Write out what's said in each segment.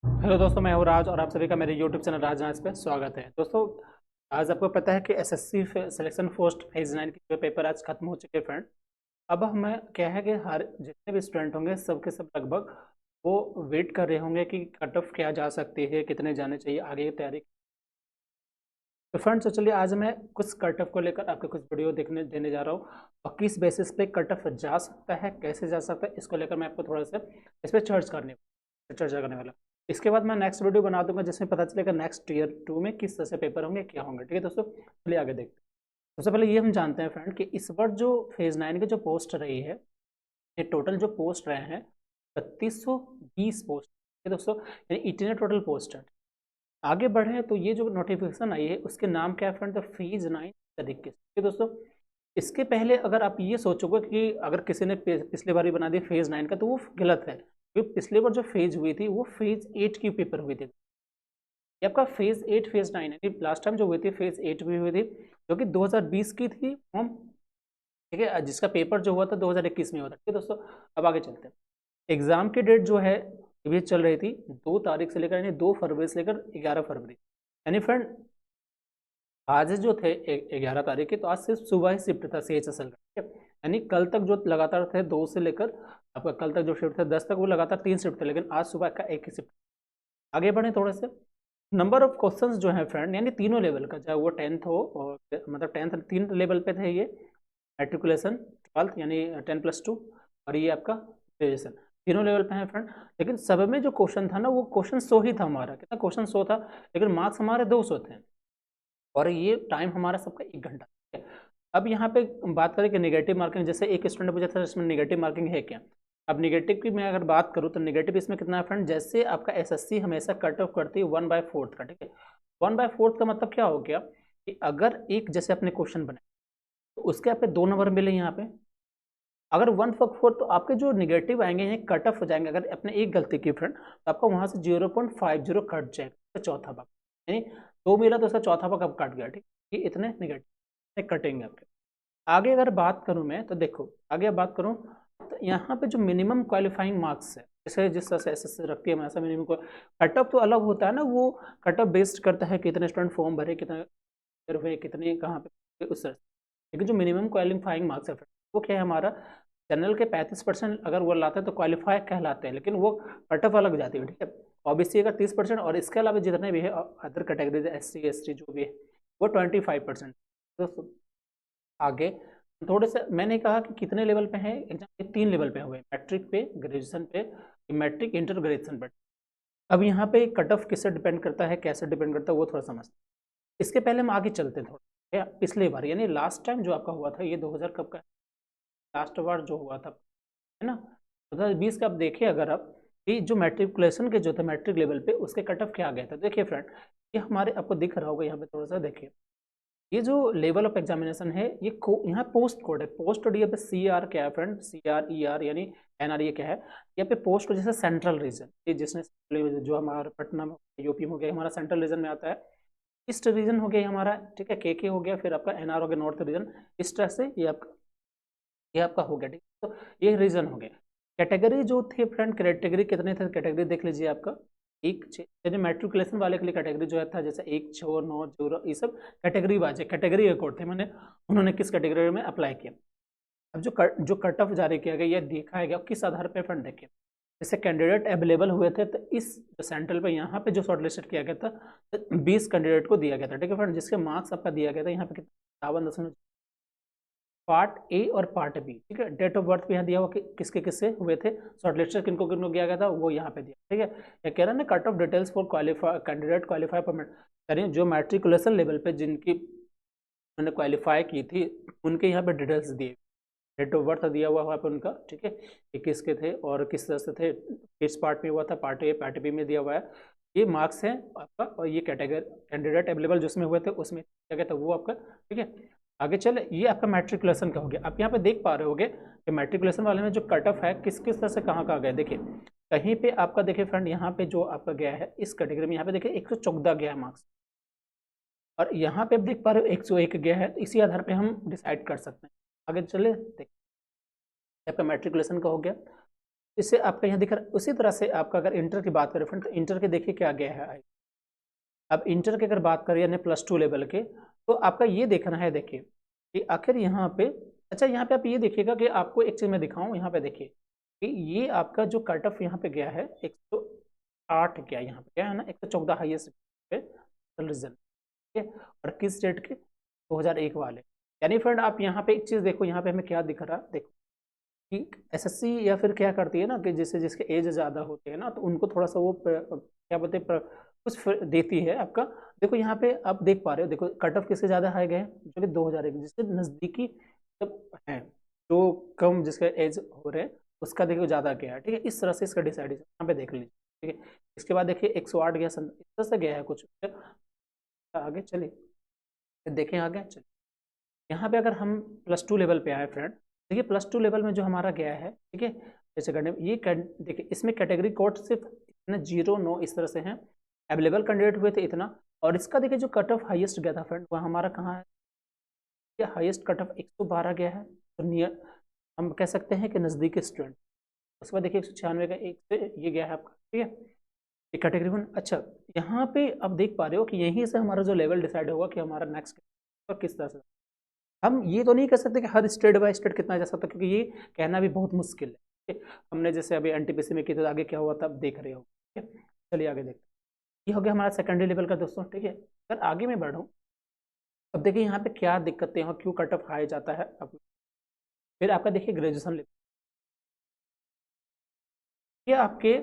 Hello दोस्तों, मैं हूँ राज और आप सभी का मेरे यूट्यूब चैनल राज नाइट्स पे स्वागत है। दोस्तों, आज आपको पता है कि एसएससी सिलेक्शन पोस्ट फेज 9 के जो पेपर आज खत्म हो चुके हैं फ्रेंड। अब हमें क्या है कि हर जितने भी स्टूडेंट होंगे सबके सब लगभग वो वेट कर रहे होंगे कि कट ऑफ क्या जा सकती है, कितने जाने चाहिए आगे की तैयारी। तो फ्रेंड्स, तो चलिए आज मैं कुछ कट ऑफ को लेकर आपको कुछ वीडियो देखने देने जा रहा हूँ और किस बेसिस पे कट ऑफ जा सकता है, कैसे जा सकता है, इसको लेकर मैं आपको थोड़ा सा इस पर चर्चा करने वाला। इसके बाद मैं नेक्स्ट वीडियो बना दूंगा जिसमें पता चलेगा नेक्स्ट ईयर 2 में किस तरह से पेपर होंगे, क्या होंगे। ठीक है दोस्तों, चलिए आगे देखते हैं। सबसे पहले ये हम जानते हैं फ्रेंड कि इस बार जो फेज 9 की जो पोस्ट रही है, ये टोटल जो पोस्ट रहे हैं 3220 पोस्ट है दोस्तों, यानी इतने टोटल पोस्ट है। आगे बढ़े तो ये जो नोटिफिकेशन आई है उसके नाम क्या है फ्रेंड, द फेज 9 तरीके से दोस्तों। इसके पहले अगर आप ये सोचोगे कि अगर किसी ने पिछले बार ही बना दिया फेज 9 का तो वो गलत है, क्योंकि पिछले बार जो फेज हुई थी वो फेज 8 की पेपर हुई थी। ये आपका फेज 8 फेज 9 है। लास्ट टाइम जो हुई थी फेज 8 भी हुई थी जो कि 2020 की थी हम। ठीक है, जिसका पेपर जो हुआ था 2021 में हुआ था। ठीक है दोस्तों, अब आगे चलते हैं। एग्जाम की डेट जो है ये चल रही थी 2 तारीख से लेकर, यानी 2 फरवरी से लेकर 11 फरवरी। यानी फ्रेंड आज जो थे 11 तारीख की, तो आज सिर्फ सुबह ही शिफ्ट था CHSL का। ठीक है, यानी कल तक जो लगातार थे 2 से लेकर आपका कल तक जो शिफ्ट थे 10 तक, वो लगातार 3 शिफ्ट थे, लेकिन आज सुबह का एक ही शिफ्ट। आगे बढ़े थोड़े से। नंबर ऑफ क्वेश्चंस जो है फ्रेंड, यानी तीनों लेवल का, चाहे वो 10th हो और मतलब 10th 3 लेवल पे थे ये, मेट्रिकुलेशन 12th यानी 10+2, और ये आपका ग्रेजुएशन, तीनों लेवल पे है फ्रेंड। लेकिन सब में जो क्वेश्चन था ना, वो क्वेश्चन 100 ही था हमारा। कितना क्वेश्चन 100 था, लेकिन मार्क्स हमारे 200 थे और ये टाइम हमारा सबका 1 घंटा है। अब यहाँ पे बात करें कि नेगेटिव मार्किंग, जैसे एक स्टूडेंट ने पूछा था इसमें नेगेटिव मार्किंग है क्या। अब नेगेटिव की मैं अगर बात करूँ तो नेगेटिव इसमें कितना है फ्रेंड, जैसे आपका एसएससी हमेशा कट ऑफ करती है 1/4 का। ठीक है, 1/4 का मतलब क्या हो गया कि अगर एक जैसे अपने क्वेश्चन बने तो उसके आप पे 2 नंबर मिले यहाँ पे। अगर 1/4 तो आपके जो निगेटिव आएंगे ये कट ऑफ हो जाएंगे। अगर आपने एक गलती की फ्रेंड तो आपका वहां से 0.50 कट जाएगा, चौथा भाग। यानी 2 मिला तो उसका चौथा भाग अब कट गया। ठीक, ये इतने निगेटिव कटेंगे आपके। आगे अगर बात करूं मैं तो देखो, आगे बात करूं तो यहाँ पे जो मिनिमम क्वालिफाइंग मार्क्स है, जैसे जिस तरह से एसएससी रखती है वैसा मिनिमम को कट ऑफ तो अलग होता है ना, वो कट ऑफ बेस्ड करता है कितने स्टूडेंट फॉर्म भरे, कितने हुए, कितने कहाँ पे, उस तरह से। लेकिन जो मिनिमम क्वालिफाइंग मार्क्स है वो क्या है हमारा, जनरल के 35% अगर वो लाते हैं तो क्वालिफाई कहलाते हैं, लेकिन वो कट ऑफ अलग जाती है। ठीक है, ओबीसी का 30% और इसके अलावा जितने भी है अदर कैटेगरीज SC ST जो भी है वो 25%। दोस्तों आगे थोड़े से मैंने कहा कि कितने लेवल पे है एग्जाम, ये 3 लेवल पे हुए, मैट्रिक पे, ग्रेजुएशन पे, मैट्रिक इंटर ग्रेजुएशन पे। अब यहाँ पे कट ऑफ किससे डिपेंड करता है, कैसे डिपेंड करता है, वो थोड़ा समझते हैं। इसके पहले हम आगे चलते हैं थोड़ा। पिछले बार यानी लास्ट टाइम जो आपका हुआ था ये 2000 कब का, लास्ट बार जो हुआ था है ना 2020 का। आप देखिए अगर आप कि जो मैट्रिकुलेशन के जो थे मैट्रिक लेवल पे उसके कट ऑफ क्या आ गया था, देखिए फ्रेंड ये हमारे आपको दिख रहा होगा यहाँ पे, थोड़ा सा देखिए। ये जो लेवल ऑफ एग्जामिनेशन है ये यहाँ पोस्ट कोड है। पोस्ट कोड यहाँ पे CR क्या है फ्रेंड, CRER यानी NR ये क्या है, यहाँ पे पोस्ट कोड जैसे सेंट्रल रीजन, ये जिसने जो हमारा पटना में यूपी में हो गया हमारा सेंट्रल रीजन में आता है। ईस्ट रीजन हो गया हमारा, ठीक है, के हो गया, फिर आपका NR हो गया नॉर्थ रीजन। इस तरह से ये आपका हो गया। ठीक है, तो ये रीजन हो गया। कैटेगरी जो थे फ्रेंड, कैटेगरी कितने थे, कैटेगरी देख लीजिए आपका 1 6, मैट्रिकुलेशन वाले के लिए कैटेगरी जो है था जैसे 1 6 9 0, ये सब कैटेगरी वाइज कैटेगरी के कोड थे, मैंने उन्होंने किस कैटेगरी में अप्लाई किया। अब जो कट ऑफ जारी किया गया, ये दिखाया गया किस आधार पे फ्रेंड, देखिए जैसे कैंडिडेट अवेलेबल हुए थे तो इस सेंट्रल पे यहाँ पे जो शॉर्टलिस्टेड किया गया था तो 20 कैंडिडेट को दिया गया था। ठीक है फ्रेंड, जिसके मार्क्स आपका दिया गया था यहाँ पे कितना 57, पार्ट ए और पार्ट बी। ठीक है, डेट ऑफ बर्थ भी यहाँ दिया हुआ कि किसके किससे हुए थे, शॉर्टलिस्टेड किनको किनको किया गया था वो यहाँ पे दिया। ठीक है, ये कह रहा है ना cut off details for qualify candidate qualify permit, यानी जो मैट्रिकुलेशन लेवल पे जिनकी उन्होंने क्वालिफाई की थी उनके यहाँ पे डिटेल्स दिए, डेट ऑफ बर्थ दिया हुआ वहाँ पे उनका। ठीक है, ये किसके थे और किस तरह से थे, किस पार्ट में हुआ था, पार्ट ए पार्ट बी में दिया हुआ है। ये मार्क्स है आपका, और ये कैटेगरी कैंडिडेट अवेलेबल जिसमें हुए थे उसमें क्या कहता है वो आपका। ठीक है, आगे चले, ये आपका मैट्रिकुलेशन का हो गया। आप यहाँ पे देख पा रहे होगे कि मैट्रिकुलेशन वाले में जो कट ऑफ है किस किस तरह से कहाँ कहाँ गया। देखिए कहीं पे आपका देखिए फ्रेंड, यहाँ पे जो आपका गया है इस कैटेगरी में, यहाँ पे देखिए 114 गया है मार्क्स, और यहाँ पे आप देख पा रहे हो 101 गया है। तो इसी आधार पे हम डिसाइड कर सकते हैं। आगे चले देखिए, यहाँ पे मैट्रिकुलेशन का हो गया। इससे आपका यहाँ दिख रहा है। उसी तरह से आपका अगर इंटर की बात करें फ्रेंड, तो इंटर के देखिए क्या गया है। अब इंटर की अगर बात करें यानी +2 लेवल के, तो आपका ये देखना है, देखिए कि आखिर यहाँ पे, अच्छा यहाँ पे आप ये देखिएगा कि आपको एक चीज़ मैं दिखाऊं, यहाँ पे देखिए कि ये आपका जो कट ऑफ यहाँ पे गया है 108 गया, यहाँ पे क्या है ना 114 हाईएस्ट पे रिजल्ट, ठीक है। और किस डेट के, 2001 वाले। यानी फ्रेंड आप यहाँ पे एक चीज़ देखो, यहाँ पे हमें क्या दिख रहा, देखो कि एसएससी या फिर क्या करती है ना कि जैसे जिसके एज ज़्यादा होते हैं ना, तो उनको थोड़ा सा वो क्या बोलते हैं, कुछ देती है आपका। देखो यहाँ पे आप देख पा रहे हो, देखो कट ऑफ किसके ज़्यादा हाई गए हैं, जो कि 2001, जिससे नज़दीकी जब है, जो कम जिसका एज हो रहे हैं उसका देखो ज़्यादा गया है, ठीक है। इस तरह से इसका डिसाइड यहाँ पे देख लीजिए, ठीक है। इसके बाद देखिए 108 गया, इस तरह से गया है कुछ। आगे चलिए देखें, आगे चलिए। यहाँ पे अगर हम +2 लेवल पे आए फ्रेंड, देखिए +2 लेवल में जो हमारा गया है, ठीक है, जैसे करने ये देखिए इसमें कैटेगरी कोड सिर्फ इतना 0 9 इस तरह से हैं, अवेलेबल कैंडिडेट हुए थे इतना। और इसका देखिए जो कट ऑफ हाईएस्ट गया था फ्रेंड, वह हमारा कहाँ है, ये हाईएस्ट कट ऑफ 112 गया है, तो नियर हम कह सकते हैं कि नज़दीकी स्टूडेंट। उसके बाद देखिए 196 का एक से ये गया है आपका, ठीक है, ये कैटेगरी 1। अच्छा यहाँ पे आप देख पा रहे हो कि यहीं से हमारा जो लेवल डिसाइड होगा कि हमारा नेक्स्ट किस तरह से। हम ये तो नहीं कह सकते कि हर स्टेट बाय स्टेट कितना जा सकता, क्योंकि ये कहना भी बहुत मुश्किल है, ठीक है। हमने जैसे अभी एनटीपीसी में की तो आगे क्या हुआ था, आप देख रहे हो, ठीक है। चलिए आगे देखते हैं। ये हो गया हमारा सेकेंडरी लेवल का दोस्तों, ठीक है। अगर आगे मैं बढ़ूँ, अब देखिए यहाँ पे क्या दिक्कतें हैं, क्यों कट ऑफ हाई जाता है। अब फिर आपका देखिए ग्रेजुएशन लेवल, ये आपके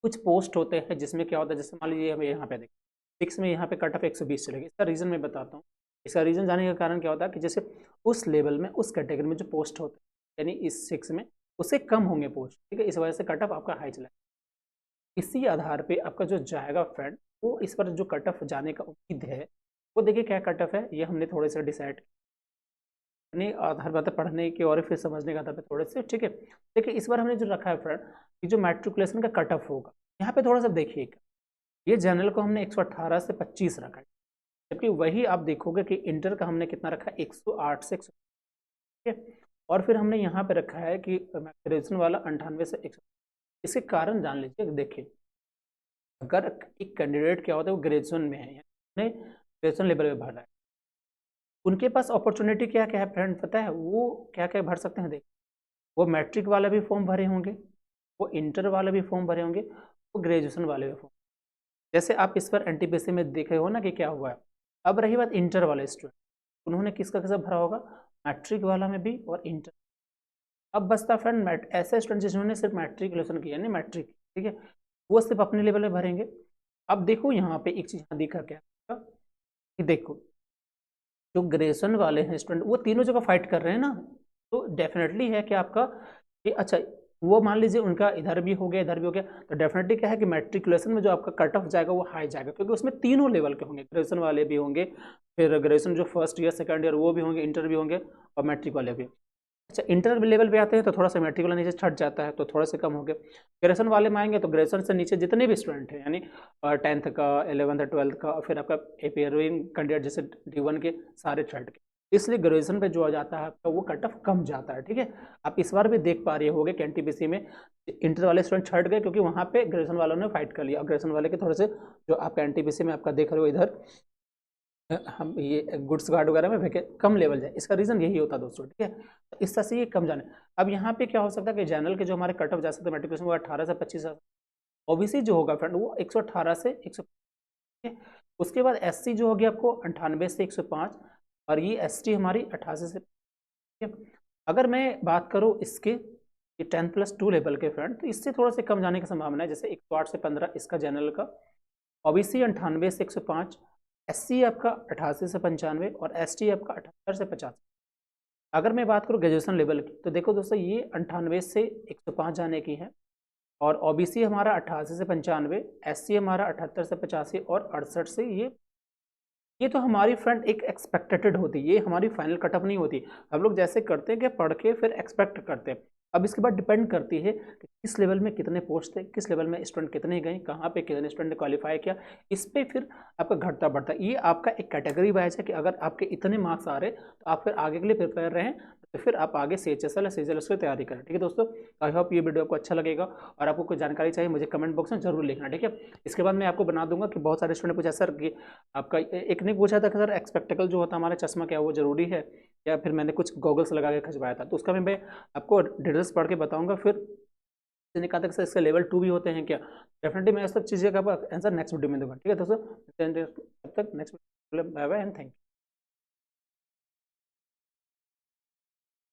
कुछ पोस्ट होते हैं जिसमें क्या होता है, जैसे मान लीजिए हमें यहाँ पे देखिए 6 में यहाँ पे कट ऑफ 120 चलेगी। इसका रीज़न मैं बताता हूँ। इसका रीज़न जानने का कारण क्या होता है कि जैसे उस लेवल में उस कैटेगरी में जो पोस्ट होते हैं, यानी इस 6 में उससे कम होंगे पोस्ट, ठीक है, इस वजह से कट ऑफ आपका हाई चला। इसी आधार पे आपका जो जाएगा फ्रेंड, वो इस पर जो कट ऑफ जाने का उम्मीद है, वो देखिए क्या कट ऑफ है, ये हमने थोड़े से डिसाइड अपने आधार पर पढ़ने के और फिर समझने का आधार पर थोड़े से, ठीक है। देखिए इस बार हमने जो रखा है फ्रेंड, ये जो मैट्रिकुलेशन का कट ऑफ होगा, यहाँ पे थोड़ा सा देखिएगा, ये जनरल को हमने 118 से 25 रखा है, जबकि वही आप देखोगे कि इंटर का हमने कितना रखा है, 108 से 100, ठीक है। और फिर हमने यहाँ पे रखा है कि ग्रेजुएशन वाला 98 से 100। इसके कारण जान लीजिए, देखिए अगर एक कैंडिडेट क्या होता है, वो ग्रेजुएशन में है, ग्रेजुएशन लेवल में भर रहा है, उनके पास अपॉर्चुनिटी क्या क्या है फ्रेंड पता है, वो क्या क्या भर सकते हैं। देख, वो मैट्रिक वाला भी फॉर्म भरे होंगे, वो इंटर वाला भी फॉर्म भरे होंगे, वो ग्रेजुएशन वाले भी फॉर्म। जैसे आप इस पर एनटीपीसी में देखे हो ना कि क्या हुआ है। अब रही बात इंटर वाले स्टूडेंट, उन्होंने किसका किसका भरा होगा, मैट्रिक वाला में भी और इंटर। अब बचता फ्रेंड ऐसे स्टूडेंट जिन्होंने सिर्फ मैट्रिकुलेशन किया, नहीं मैट्रिक, ठीक है, वो सिर्फ अपने लेवल में भरेंगे। अब देखो यहाँ पे एक चीज़ देखा क्या कि देखो जो ग्रेजुएशन वाले हैं स्टूडेंट, वो तीनों जगह फाइट कर रहे हैं ना, तो डेफिनेटली है कि आपका कि अच्छा वो मान लीजिए उनका इधर भी हो गया इधर भी हो गया, तो डेफिनेटली क्या है कि मैट्रिकुलेशन में जो आपका कट ऑफ जाएगा वो हाई जाएगा, क्योंकि उसमें तीनों लेवल के होंगे, ग्रेजुएशन वाले भी होंगे, फिर ग्रेजुएशन जो फर्स्ट ईयर सेकंड ईयर वो भी होंगे, इंटर भी होंगे और मैट्रिक वाले भी। अच्छा इंटर लेवल पे आते हैं तो थोड़ा सा मैट्रिक वाला नीचे छट जाता है, तो थोड़ा सा कम हो गया। ग्रेजुएशन वाले में आएंगे तो ग्रेजुएशन से नीचे जितने भी स्टूडेंट हैं, यानी 10th का 11th 12th का, फिर आपका एपियरिंग कैंडिडेट जैसे D1 के सारे छट के, इसलिए ग्रेजुएशन पे जो आ जाता है आपका वो कट ऑफ कम जाता है, ठीक है। आप इस बार भी देख पा रहे होगे कि एनटीपीसी में इंटर वाले स्टूडेंट छट गए, क्योंकि वहाँ पे ग्रेजुएशन वालों ने फाइट कर लिया, और ग्रेजुएशन वाले के थोड़े से जो आपका एनटीपीसी में आपका देख रहे हो इधर हम ये गुड्स गार्ड वगैरह में फेंके कम लेवल जाए, इसका रीज़न यही होता है दोस्तों, ठीक है। तो इस तरह से ये कम जाने। अब यहाँ पे क्या हो सकता है कि जनरल के जो हमारे कट ऑफ जा सकते हैं मेट्रिकुलेशन वो 18 से 25, ओबीसी जो होगा फ्रेंड वो 118 से 100, ठीक है। उसके बाद एससी जो होगी आपको 98 से 105, और ये एसटी हमारी 88 से, ठीक है। अगर मैं बात करूँ इसके ये 10+2 लेवल के फ्रेंड, तो इससे थोड़ा सा कम जाने की संभावना है, जैसे 108 से 15 इसका जनरल का, ओबीसी 98 से 105, एससी आपका 88 से 95 और एसटी आपका 78 से 50। अगर मैं बात करूँ ग्रेजुएशन लेवल की, तो देखो दोस्तों ये 98 से 105 जाने की है, और ओबीसी हमारा 88 से 95, एससी हमारा 78 से 85 और 68 से ये तो हमारी फ्रेंड एक एक्सपेक्टेड होती है, ये हमारी फाइनल कटअप नहीं होती। हम लोग जैसे करते हैं कि पढ़ के फिर एक्सपेक्ट करते हैं। अब इसके बाद डिपेंड करती है कि किस लेवल में कितने पोस्ट थे, किस लेवल में स्टूडेंट कितने गए, कहाँ पे कितने स्टूडेंट ने क्वालिफाई किया, इस पर फिर आपका घटता बढ़ता। ये आपका एक कैटेगरी वाइज है कि अगर आपके इतने मार्क्स आ रहे तो आप फिर आगे के लिए प्रिपेयर रहें, तो फिर आप आगे CHSL या CGL की तैयारी करें। ठीक है दोस्तों, आई होप ये वीडियो आपको अच्छा लगेगा, और आपको कोई जानकारी चाहिए मुझे कमेंट बॉक्स में जरूर लिखना। ठीक है, इसके बाद मैं आपको बना दूंगा कि बहुत सारे स्टूडेंट पूछा सर कि आपका एक ने पूछा था कि सर एक्सपेक्टेकल जो होता है हमारा चश्मा, क्या वो जरूरी है, या फिर मैंने कुछ गॉगल्स लगा के खिंचवाया था, तो उसका भी मैं आपको डिटेल्स पढ़ के बताऊंगा। फिर ने कहा था कि सर इसके लेवल 2 भी होते हैं क्या, डेफिनेटली मैं इस सब चीज़ें का आंसर नेक्स्ट वीडियो में दूंगा। ठीक है दोस्तों, तब तक next video, bye bye and thank you.